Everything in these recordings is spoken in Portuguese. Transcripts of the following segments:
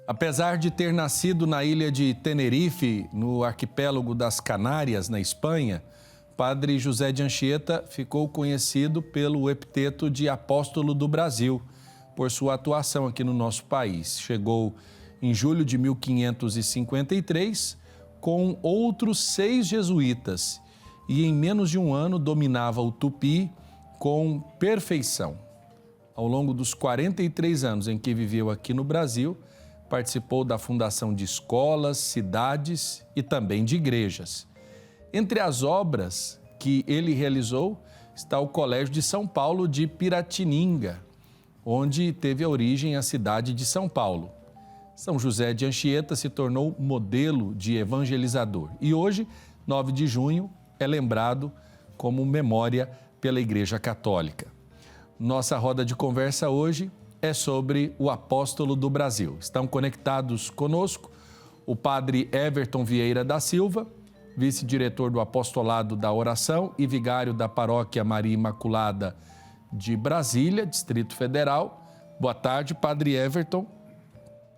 Apesar de ter nascido na ilha de Tenerife, no arquipélago das Canárias, na Espanha, Padre José de Anchieta ficou conhecido pelo epíteto de Apóstolo do Brasil, por sua atuação aqui no nosso país. Chegou em julho de 1553 com outros 6 jesuítas e em menos de um ano dominava o tupi com perfeição. Ao longo dos 43 anos em que viveu aqui no Brasil, participou da fundação de escolas, cidades e também de igrejas. Entre as obras que ele realizou está o Colégio de São Paulo de Piratininga, onde teve a origem a cidade de São Paulo. São José de Anchieta se tornou modelo de evangelizador e hoje, 9 de junho, é lembrado como memória pela Igreja Católica. Nossa roda de conversa hoje é sobre o Apóstolo do Brasil. Estão conectados conosco o Padre Everton Vieira da Silva, vice-diretor do Apostolado da Oração e vigário da Paróquia Maria Imaculada de Brasília, Distrito Federal. Boa tarde, Padre Everton.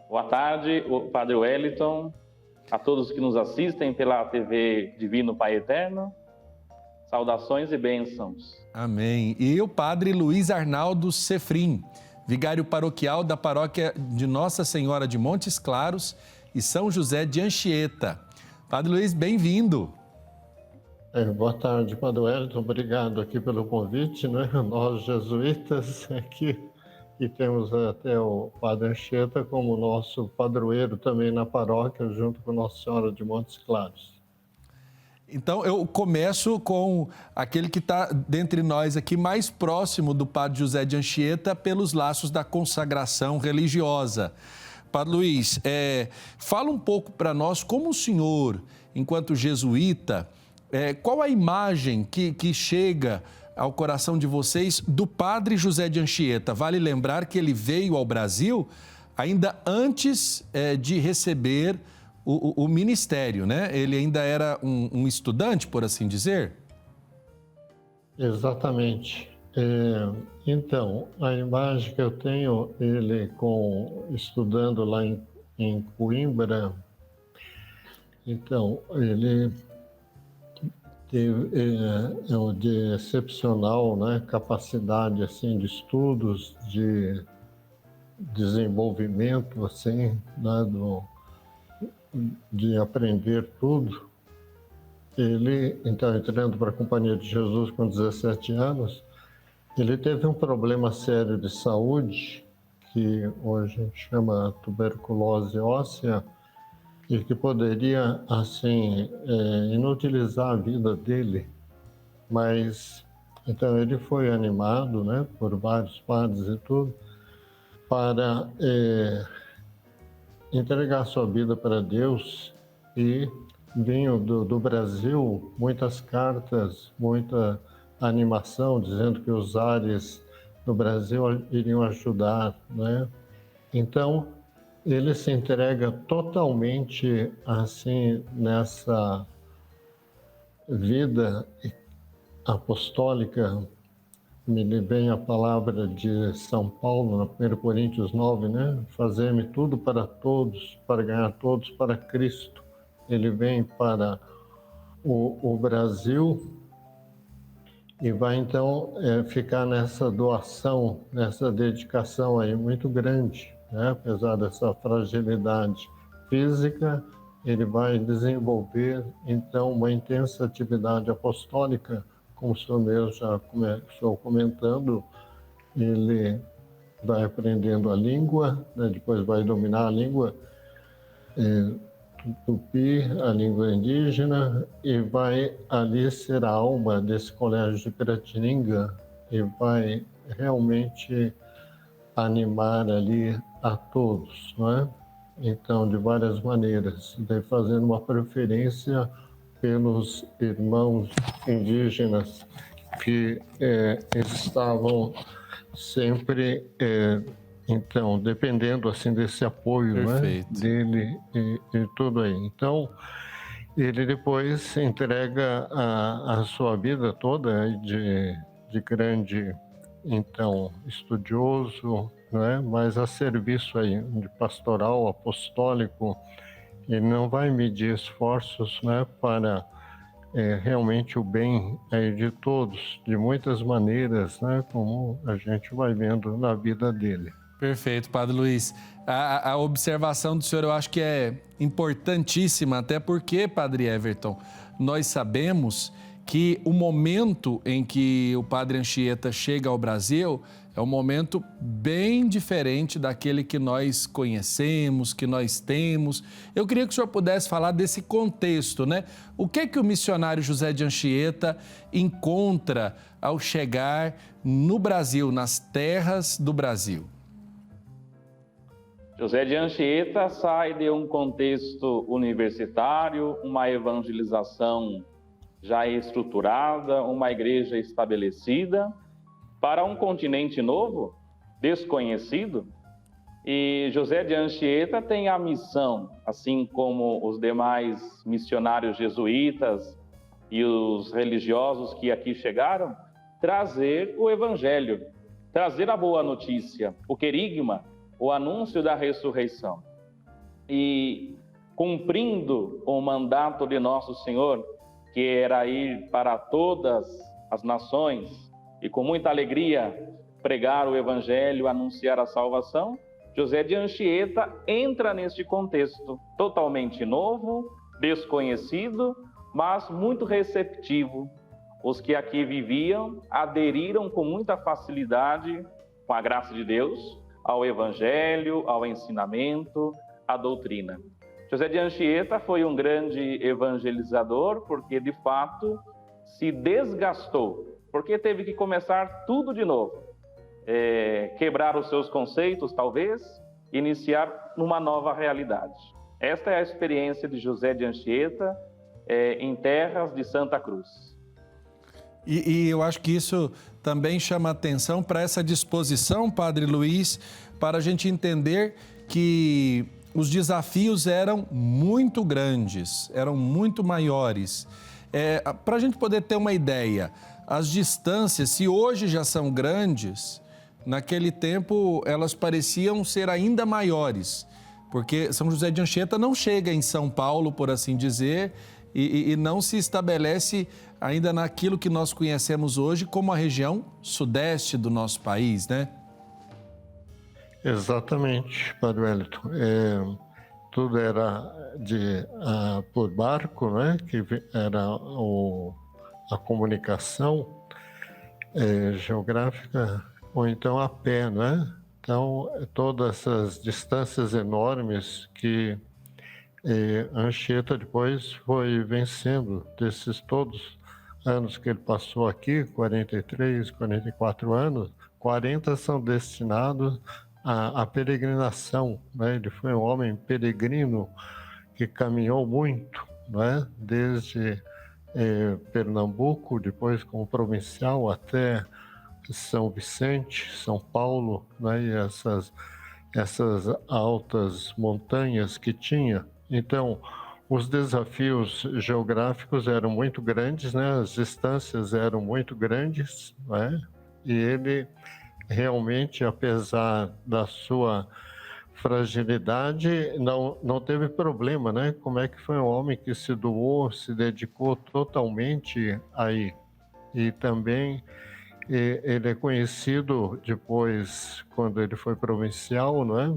Boa tarde, Padre Wellington, a todos que nos assistem pela TV Divino Pai Eterno. Saudações e bênçãos. Amém. E o Padre Luiz Arnaldo Sefrim, vigário paroquial da Paróquia de Nossa Senhora de Montes Claros e São José de Anchieta. Padre Luiz, bem-vindo. Boa tarde, Padre Wellington. Obrigado aqui pelo convite, né? Nós, jesuítas, aqui e temos até o Padre Anchieta como nosso padroeiro também na paróquia, junto com Nossa Senhora de Montes Claros. Então, eu começo com aquele que está dentre nós aqui mais próximo do Padre José de Anchieta pelos laços da consagração religiosa. Padre Luiz, fala um pouco para nós como o senhor, enquanto jesuíta, qual a imagem que chega ao coração de vocês do Padre José de Anchieta? Vale lembrar que ele veio ao Brasil ainda antes de receber o ministério, né? Ele ainda era um estudante, por assim dizer? Exatamente. Então, a imagem que eu tenho, ele estudando lá em Coimbra, então, ele teve de excepcional, né, capacidade assim, de estudos, de desenvolvimento, assim, né, de aprender tudo. Ele, então, entrando para a Companhia de Jesus com 17 anos, ele teve um problema sério de saúde, que hoje a gente chama tuberculose óssea, e que poderia, assim, inutilizar a vida dele. Mas, então, ele foi animado, né, por vários padres e tudo, para entregar sua vida para Deus, e vinham do Brasil muitas cartas, muita animação, dizendo que os ares do Brasil iriam ajudar, né? Então, ele se entrega totalmente, assim, nessa vida apostólica. Me vem a palavra de São Paulo, na 1 Coríntios 9, né? Fazer-me tudo para todos, para ganhar todos para Cristo. Ele vem para o Brasil e vai, então, ficar nessa doação, nessa dedicação aí muito grande, né? Apesar dessa fragilidade física, ele vai desenvolver, então, uma intensa atividade apostólica, como o senhor mesmo já começou comentando. Ele vai aprendendo a língua, né? Depois vai dominar a língua tupi, a língua indígena, e vai ali ser a alma desse colégio de Piratininga e vai realmente animar ali a todos, não é? Então, de várias maneiras, daí fazendo uma preferência pelos irmãos indígenas que eles estavam sempre, então, dependendo assim desse apoio, né, dele e tudo aí. Então, ele depois entrega a sua vida toda de grande então, estudioso, né? Mas a serviço aí de pastoral, apostólico, ele não vai medir esforços, né, para realmente o bem de todos, de muitas maneiras, né, como a gente vai vendo na vida dele. Perfeito, Padre Luiz. A observação do senhor eu acho que é importantíssima, até porque, Padre Everton, nós sabemos que o momento em que o Padre Anchieta chega ao Brasil é um momento bem diferente daquele que nós conhecemos, que nós temos. Eu queria que o senhor pudesse falar desse contexto, né? O que o missionário José de Anchieta encontra ao chegar no Brasil, nas terras do Brasil? José de Anchieta sai de um contexto universitário, uma evangelização já estruturada, uma igreja estabelecida, para um continente novo, desconhecido. E José de Anchieta tem a missão, assim como os demais missionários jesuítas e os religiosos que aqui chegaram, trazer o evangelho, trazer a boa notícia, o querigma, o anúncio da ressurreição. E cumprindo o mandato de Nosso Senhor, que era ir para todas as nações e com muita alegria pregar o evangelho, anunciar a salvação, José de Anchieta entra neste contexto totalmente novo, desconhecido, mas muito receptivo. Os que aqui viviam aderiram com muita facilidade, com a graça de Deus, ao evangelho, ao ensinamento, à doutrina. José de Anchieta foi um grande evangelizador porque, de fato, se desgastou, porque teve que começar tudo de novo, quebrar os seus conceitos, talvez, iniciar numa nova realidade. Esta é a experiência de José de Anchieta em terras de Santa Cruz. E eu acho que isso também chama atenção para essa disposição, Padre Luiz, para a gente entender que os desafios eram muito grandes, eram muito maiores. Para a gente poder ter uma ideia, as distâncias, se hoje já são grandes, naquele tempo elas pareciam ser ainda maiores, porque São José de Anchieta não chega em São Paulo, por assim dizer, e não se estabelece ainda naquilo que nós conhecemos hoje como a região sudeste do nosso país, né? Exatamente, Padre Wellington. Tudo era por barco, né? Que era a comunicação geográfica, ou então a pé, né? Então, todas essas distâncias enormes que Anchieta depois foi vencendo, desses todos anos que ele passou aqui, 43, 44 anos, 40 são destinados à peregrinação, né? Ele foi um homem peregrino que caminhou muito, né? Desde Pernambuco, depois como provincial até São Vicente, São Paulo, né? E essas altas montanhas que tinha. Então, os desafios geográficos eram muito grandes, né? As distâncias eram muito grandes, né? E ele realmente, apesar da sua fragilidade, não teve problema, né? Como é que foi um homem que se doou, se dedicou totalmente aí. E também ele é conhecido depois, quando ele foi provincial, não é?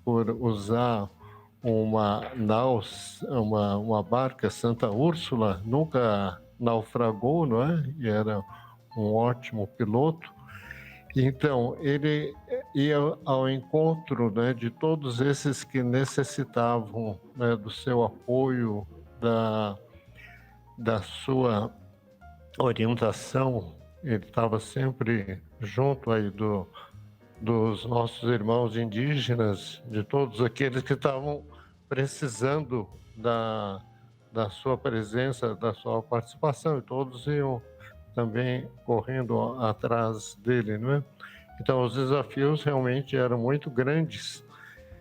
Por usar uma barca Santa Úrsula, nunca naufragou, não é? E era um ótimo piloto. Então, ele ia ao encontro, né, de todos esses que necessitavam, né, do seu apoio, da sua orientação. Ele estava sempre junto aí dos nossos irmãos indígenas, de todos aqueles que estavam precisando da sua presença, da sua participação, e todos iam também correndo atrás dele, não é? Então, os desafios realmente eram muito grandes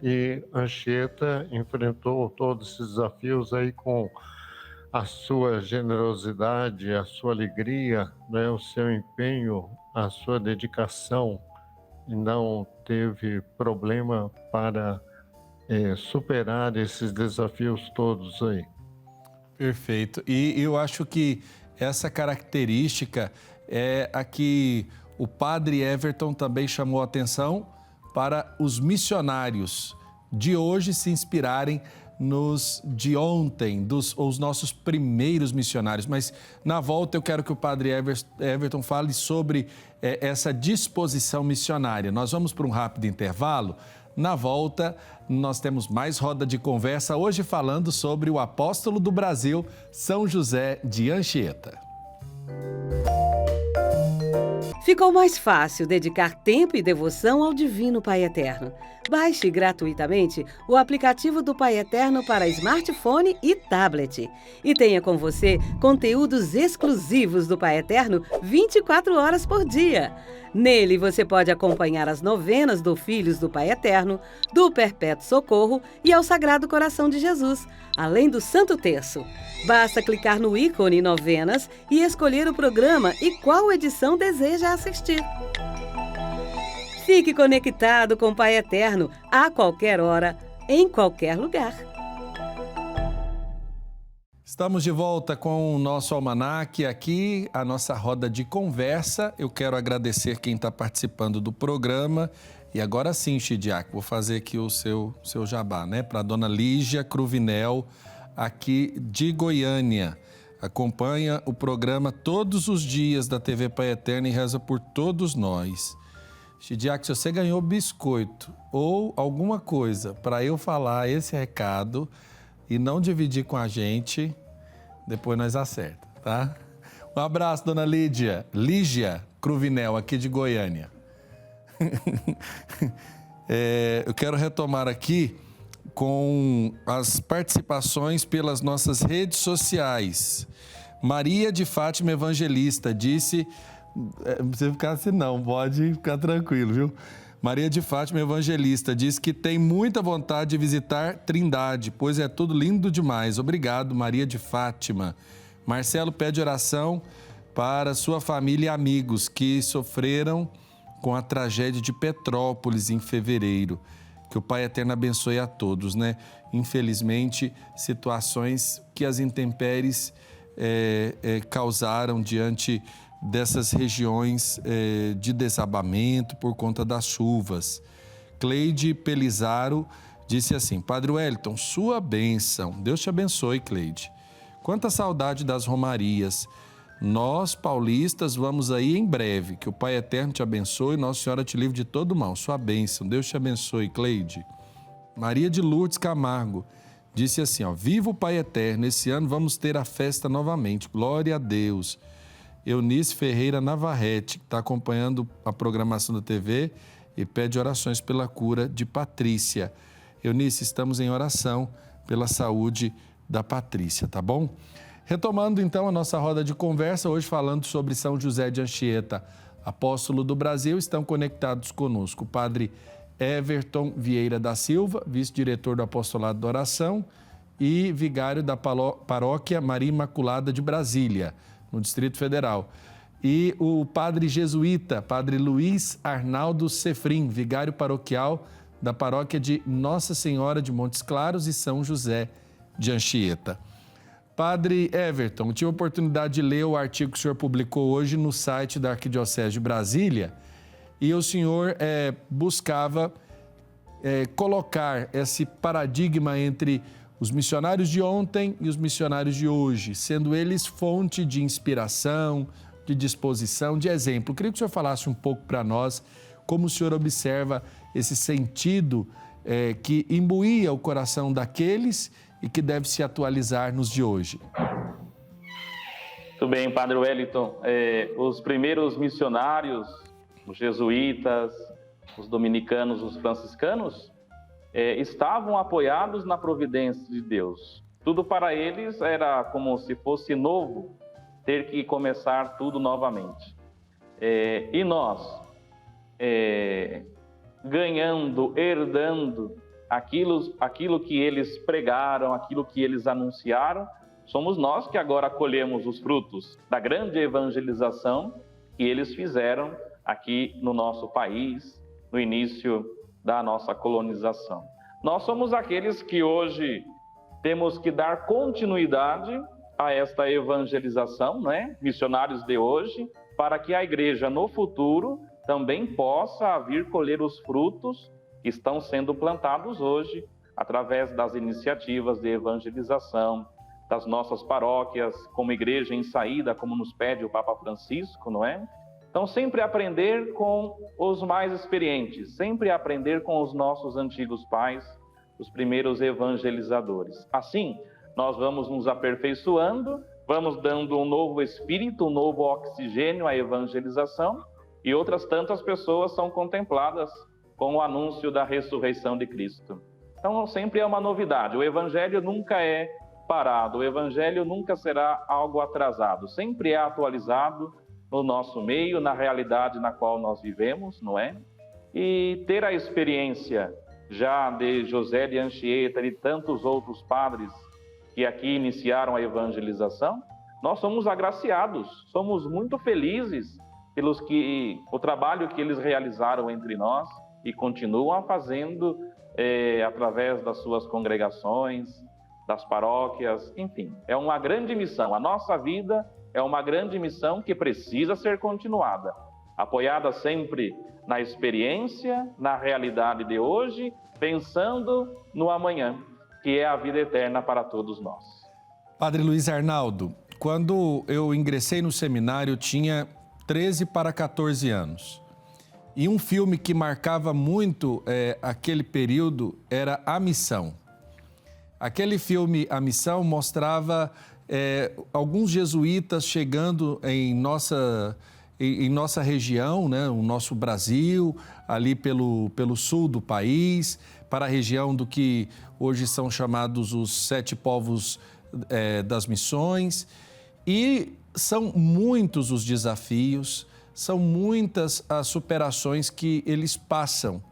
e Anchieta enfrentou todos esses desafios aí com a sua generosidade, a sua alegria, né? O seu empenho a sua dedicação não teve problema para superar esses desafios todos aí. Perfeito. E eu acho que essa característica é a que o padre Everton também chamou a atenção para os missionários de hoje se inspirarem nos de ontem, os nossos primeiros missionários. Mas na volta eu quero que o padre Everton fale sobre essa disposição missionária. Nós vamos para um rápido intervalo. Na volta, nós temos mais roda de conversa, hoje falando sobre o apóstolo do Brasil, São José de Anchieta. Ficou mais fácil dedicar tempo e devoção ao Divino Pai Eterno. Baixe gratuitamente o aplicativo do Pai Eterno para smartphone e tablet. E tenha com você conteúdos exclusivos do Pai Eterno 24 horas por dia. Nele você pode acompanhar as novenas do Filhos do Pai Eterno, do Perpétuo Socorro e ao Sagrado Coração de Jesus, além do Santo Terço. Basta clicar no ícone Novenas e escolher o programa e qual edição deseja assistir. Fique conectado com o Pai Eterno a qualquer hora, em qualquer lugar. Estamos de volta com o nosso almanaque aqui, a nossa roda de conversa. Eu quero agradecer quem está participando do programa. E agora sim, Chidiac, vou fazer aqui o seu jabá, né? Para a dona Lígia Cruvinel, aqui de Goiânia. Acompanha o programa todos os dias da TV Pai Eterno e reza por todos nós. Chidiac, se você ganhou biscoito ou alguma coisa para eu falar esse recado e não dividir com a gente, depois nós acerta, tá? Um abraço, dona Lígia Cruvinel, aqui de Goiânia. Eu quero retomar aqui com as participações pelas nossas redes sociais. Maria de Fátima Evangelista disse... Não precisa ficar assim não, pode ficar tranquilo, viu? Maria de Fátima Evangelista diz que tem muita vontade de visitar Trindade, pois é tudo lindo demais. Obrigado, Maria de Fátima. Marcelo pede oração para sua família e amigos que sofreram com a tragédia de Petrópolis em fevereiro. Que o Pai Eterno abençoe a todos, né? Infelizmente, situações que as intempéries causaram diante dessas regiões de desabamento por conta das chuvas. Cleide Pelizaro disse assim: Padre Wellington, sua bênção. Deus te abençoe, Cleide. Quanta saudade das romarias. Nós, paulistas, vamos aí em breve. Que o Pai Eterno te abençoe, Nossa Senhora te livre de todo mal. Sua bênção. Deus te abençoe, Cleide. Maria de Lourdes Camargo disse assim, ó: Viva o Pai Eterno, esse ano vamos ter a festa novamente. Glória a Deus. Eunice Ferreira Navarrete, que está acompanhando a programação da TV e pede orações pela cura de Patrícia. Eunice, estamos em oração pela saúde da Patrícia, tá bom? Retomando então a nossa roda de conversa, hoje falando sobre São José de Anchieta, apóstolo do Brasil, estão conectados conosco o padre Everton Vieira da Silva, vice-diretor do Apostolado da Oração e vigário da paróquia Maria Imaculada de Brasília, no Distrito Federal. E o padre jesuíta, padre Luiz Arnaldo Sefrim, vigário paroquial da paróquia de Nossa Senhora de Montes Claros e São José de Anchieta. Padre Everton, tive a oportunidade de ler o artigo que o senhor publicou hoje no site da Arquidiocese de Brasília e o senhor buscava colocar esse paradigma entre os missionários de ontem e os missionários de hoje, sendo eles fonte de inspiração, de disposição, de exemplo. Eu queria que o senhor falasse um pouco para nós como o senhor observa esse sentido que imbuía o coração daqueles e que deve se atualizar nos de hoje. Muito bem, Padre Wellington. Os primeiros missionários, os jesuítas, os dominicanos, os franciscanos, estavam apoiados na providência de Deus. Tudo para eles era como se fosse novo, ter que começar tudo novamente. E nós, ganhando, herdando aquilo que eles pregaram, aquilo que eles anunciaram, somos nós que agora colhemos os frutos da grande evangelização que eles fizeram aqui no nosso país, no início da nossa colonização. Nós somos aqueles que hoje temos que dar continuidade a esta evangelização, né? Missionários de hoje, para que a igreja no futuro também possa vir colher os frutos que estão sendo plantados hoje através das iniciativas de evangelização das nossas paróquias, como igreja em saída, como nos pede o Papa Francisco, não é? Então, sempre aprender com os mais experientes, sempre aprender com os nossos antigos pais, os primeiros evangelizadores. Assim, nós vamos nos aperfeiçoando, vamos dando um novo espírito, um novo oxigênio à evangelização, e outras tantas pessoas são contempladas com o anúncio da ressurreição de Cristo. Então, sempre é uma novidade. O evangelho nunca é parado, o evangelho nunca será algo atrasado, sempre é atualizado no nosso meio, na realidade na qual nós vivemos, não é? E ter a experiência já de José de Anchieta e de tantos outros padres que aqui iniciaram a evangelização, nós somos agraciados, somos muito felizes o trabalho que eles realizaram entre nós e continuam fazendo através das suas congregações, das paróquias, enfim. É uma grande missão. A nossa vida é uma grande missão que precisa ser continuada, apoiada sempre na experiência, na realidade de hoje, pensando no amanhã, que é a vida eterna para todos nós. Padre Luiz Arnaldo, quando eu ingressei no seminário, eu tinha 13 para 14 anos. E um filme que marcava muito aquele período era A Missão. Aquele filme, A Missão, mostrava alguns jesuítas chegando em nossa região, né, o nosso Brasil, ali pelo sul do país, para a região do que hoje são chamados os 7 povos das missões. E são muitos os desafios, são muitas as superações que eles passam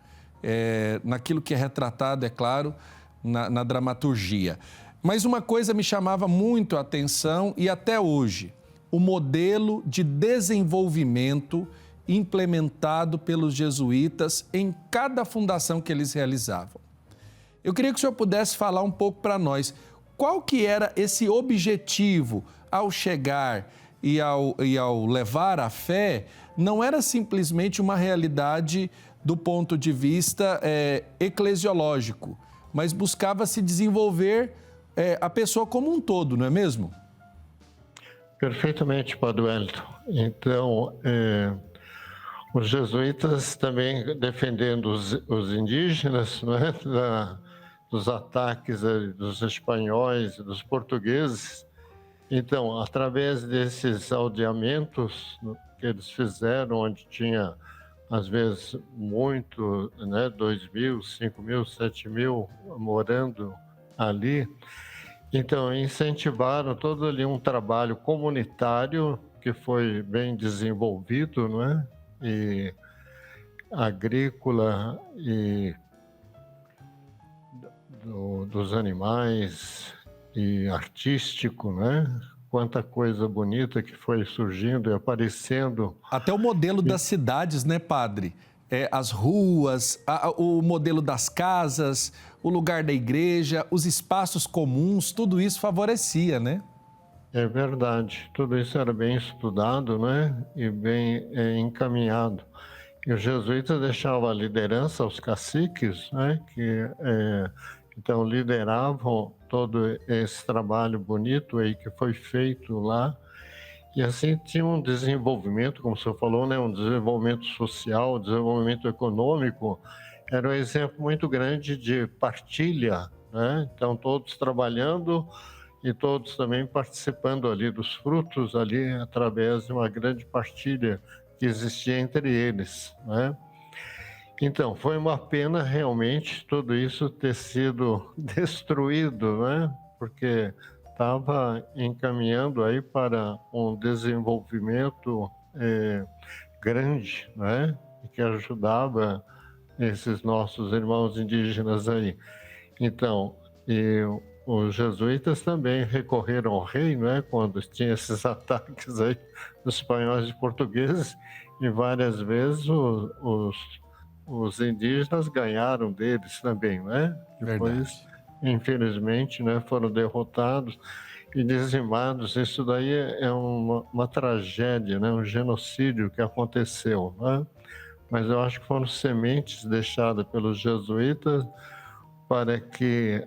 naquilo que é retratado, é claro, na dramaturgia. Mas uma coisa me chamava muito a atenção e até hoje, o modelo de desenvolvimento implementado pelos jesuítas em cada fundação que eles realizavam. Eu queria que o senhor pudesse falar um pouco para nós, qual que era esse objetivo ao chegar e ao levar a fé, não era simplesmente uma realidade do ponto de vista eclesiológico, mas buscava se desenvolver a pessoa como um todo, não é mesmo? Perfeitamente, Padre Wellington. Então, os jesuítas também defendendo os indígenas, não é? Dos ataques dos espanhóis, dos portugueses. Então, através desses aldeamentos que eles fizeram, onde tinha, às vezes, muito, né, 2.000, 5.000, 7.000 morando ali, então, incentivaram todo ali um trabalho comunitário que foi bem desenvolvido, não é? E agrícola e dos animais e artístico, né? Quanta coisa bonita que foi surgindo e aparecendo. Até o modelo das cidades, né, padre? As ruas, o modelo das casas, o lugar da igreja, os espaços comuns, tudo isso favorecia, né? É verdade, tudo isso era bem estudado, né? E bem encaminhado. E os jesuítas deixavam a liderança aos caciques, né? Que então lideravam todo esse trabalho bonito aí que foi feito lá. E assim tinha um desenvolvimento, como o senhor falou, né? Um desenvolvimento social, um desenvolvimento econômico. Era um exemplo muito grande de partilha, né? Então todos trabalhando e todos também participando ali dos frutos ali através de uma grande partilha que existia entre eles, né? Então, foi uma pena realmente tudo isso ter sido destruído, né? Porque estava encaminhando aí para um desenvolvimento grande, né? E que ajudava esses nossos irmãos indígenas aí. Então, os jesuítas também recorreram ao rei, né, quando tinha esses ataques aí dos espanhóis e portugueses, e várias vezes os indígenas ganharam deles também, né? Depois, infelizmente, né, foram derrotados e dizimados. Isso daí é uma tragédia, né, um genocídio que aconteceu, né? Mas eu acho que foram sementes deixadas pelos jesuítas para que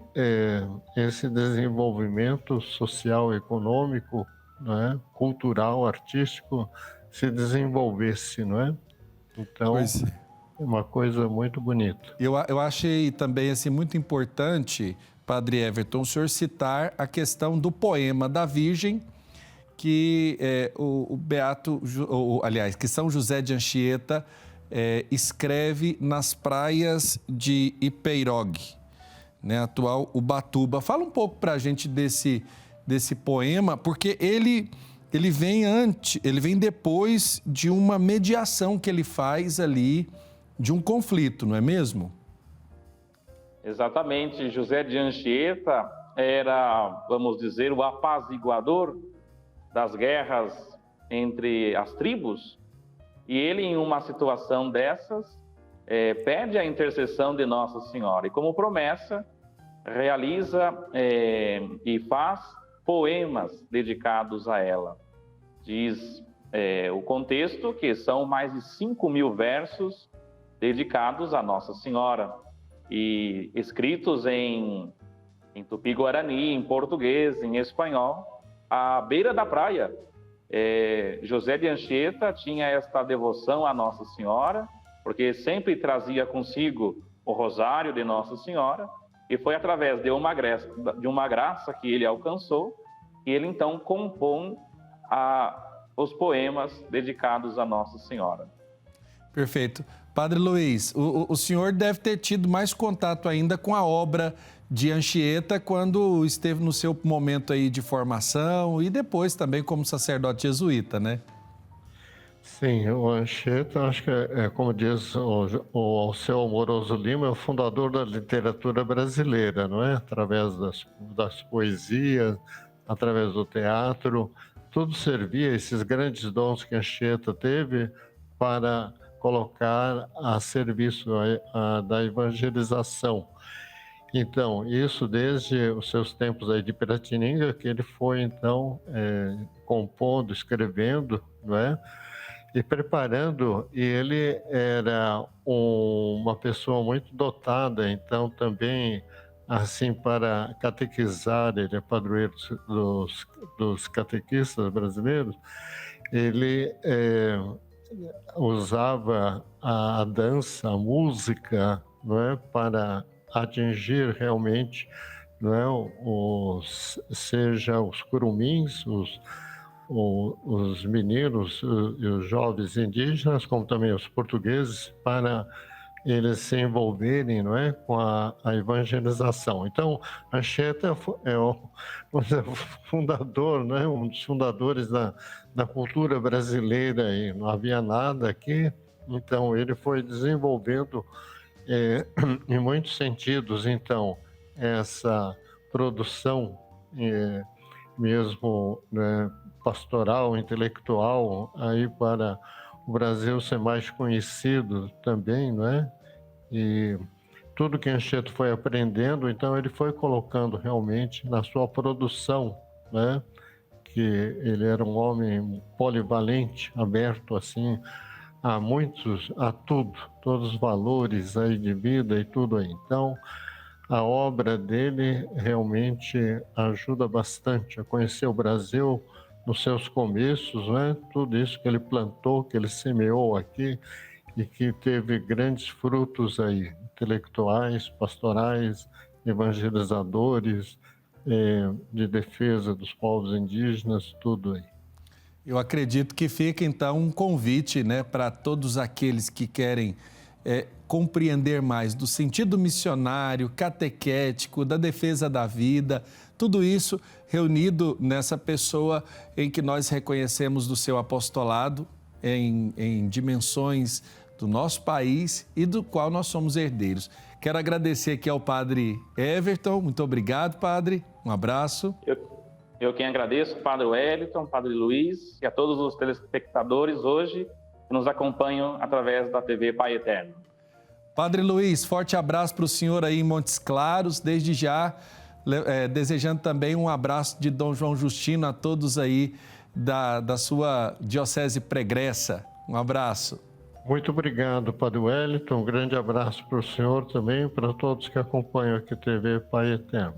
esse desenvolvimento social, econômico, né, cultural, artístico, se desenvolvesse, não é? Então, é uma coisa muito bonita. Eu achei também assim, muito importante, Padre Everton, o senhor citar a questão do poema da Virgem, que o Beato, aliás, que São José de Anchieta escreve nas praias de Ipeirogue, né, atual Ubatuba. Fala um pouco para a gente desse poema, porque ele vem depois de uma mediação que ele faz ali, de um conflito, não é mesmo? Exatamente. José de Anchieta era, vamos dizer, o apaziguador das guerras entre as tribos, e ele, em uma situação dessas, pede a intercessão de Nossa Senhora, e como promessa, realiza e faz poemas dedicados a ela. Diz o contexto que são mais de 5.000 versos dedicados a Nossa Senhora, e escritos em tupi-guarani, em português, em espanhol, à beira da praia. José de Anchieta tinha esta devoção a Nossa Senhora, porque sempre trazia consigo o rosário de Nossa Senhora, e foi através de uma graça que ele alcançou, que ele então compõe os poemas dedicados a Nossa Senhora. Perfeito. Padre Luiz, o senhor deve ter tido mais contato ainda com a obra de Anchieta quando esteve no seu momento aí de formação e depois também como sacerdote jesuíta, né? Sim, o Anchieta, acho que como diz o Alceu Amoroso Lima, é o fundador da literatura brasileira, não é? Através das poesias, através do teatro, tudo servia, esses grandes dons que Anchieta teve, para colocar a serviço da evangelização. Então, isso desde os seus tempos aí de Piratininga, que ele foi, então, compondo, escrevendo, não é? E preparando, e ele era uma pessoa muito dotada, então, também, assim, para catequizar, ele é padroeiro dos catequistas brasileiros, ele usava a dança, a música, não é, para atingir realmente, não é, seja os curumins, os meninos e os jovens indígenas, como também os portugueses, para eles se envolverem, não é, com a evangelização. Então, Anchieta é o fundador, né, um dos fundadores da cultura brasileira, e não havia nada aqui. Então, ele foi desenvolvendo em muitos sentidos, então, essa produção mesmo, né, pastoral, intelectual, aí para o Brasil ser mais conhecido também, não é? E tudo que Anchieta foi aprendendo, então ele foi colocando realmente na sua produção, né? Que ele era um homem polivalente, aberto assim a tudo, todos os valores aí de vida e tudo aí. Então, a obra dele realmente ajuda bastante a conhecer o Brasil nos seus começos, né? Tudo isso que ele plantou, que ele semeou aqui e que teve grandes frutos aí, intelectuais, pastorais, evangelizadores, de defesa dos povos indígenas, tudo aí. Eu acredito que fica, então, um convite, né, para todos aqueles que querem compreender mais do sentido missionário, catequético, da defesa da vida, tudo isso reunido nessa pessoa em que nós reconhecemos do seu apostolado em dimensões do nosso país e do qual nós somos herdeiros. Quero agradecer aqui ao Padre Everton. Muito obrigado, Padre. Um abraço. Eu quem agradeço, Padre Wellington, Padre Luiz e a todos os telespectadores hoje que nos acompanham através da TV Pai Eterno. Padre Luiz, forte abraço para o senhor aí em Montes Claros, desde já, desejando também um abraço de Dom João Justino a todos aí da sua diocese pregressa. Um abraço. Muito obrigado, Padre Wellington. Um grande abraço para o senhor também e para todos que acompanham aqui a TV Pai Eterno.